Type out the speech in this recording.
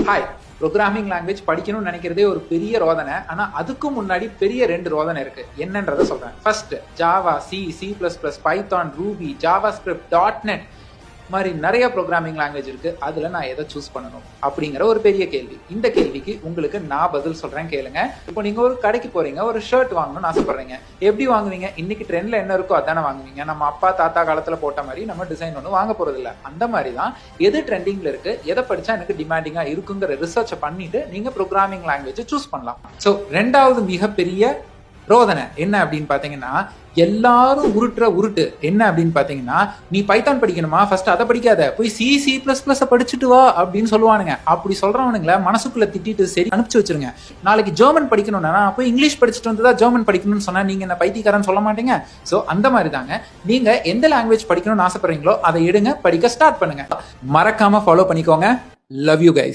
Hi, programming language படிக்கணும்னு நினைக்கிறதே ஒரு பெரிய ரோதனை. ஆனா அதுக்கும் முன்னாடி பெரிய 2 ரோதனை இருக்கு. என்னன்றதை சொல்றேன். First Java, C++, Python, Ruby, Java script, .NET மாதிரி நிறைய ப்ரோக்ராமிங் லாங்குவேஜ் இருக்கு. அதுல நான் எதை சூஸ் பண்ணணும் அப்படிங்கிற ஒரு பெரிய கேள்வி. இந்த கேள்விக்கு உங்களுக்கு நான் பதில் சொல்றேன், கேளுங்க. இப்போ நீங்க ஒரு கடைக்கு போறீங்க, ஒரு ஷர்ட் வாங்கணும்னு ஆசைப்படுறீங்க. எப்படி வாங்குவீங்க? இன்னைக்கு ட்ரெண்ட்ல என்ன இருக்கோ அதானே வாங்குவீங்க. நம்ம அப்பா தாத்தா காலத்துல போட்ட மாதிரி நம்ம டிசைன் ஒன்றும் வாங்க போறது இல்லை. அந்த மாதிரி தான் எது ட்ரெண்டிங்ல இருக்கு, எதை படிச்சா எனக்கு டிமாண்டிங்கா இருக்குங்கிற ரிசர்ச்சை பண்ணிட்டு நீங்க ப்ரோக்ராமிங் லாங்குவேஜ் சூஸ் பண்ணலாம். ஸோ 2வது மிகப்பெரிய ரோதனை என்ன அப்படின்னு பாத்தீங்கன்னா, எல்லாரும் உருட்டு என்ன அப்படின்னு பாத்தீங்கன்னா, நீ பைத்தான் படிக்கணுமா, ஃபர்ஸ்ட் அதை படிக்காத, போய் C++ படிச்சுட்டு வா அப்படின்னு சொல்லுவானுங்க. அப்படி சொல்றவனுங்களை மனசுக்குள்ள திட்டிட்டு சரி அனுப்பிச்சு வச்சிருங்க. நாளைக்கு ஜெர்மன் படிக்கணும்னா போய் இங்கிலீஷ் படிச்சுட்டு வந்து தான் ஜெர்மன் படிக்கணும்னு சொன்னா நீங்க என்ன பைத்தியக்காரன் சொல்ல மாட்டீங்க. சோ அந்த மாதிரி தாங்க, நீங்க எந்த லாங்குவேஜ் படிக்கணும்னு ஆசைப்படுறீங்களோ அதை எடுங்க, படிக்க ஸ்டார்ட் பண்ணுங்க. மறக்காம ஃபாலோ பண்ணிக்கோங்க. Love you guys.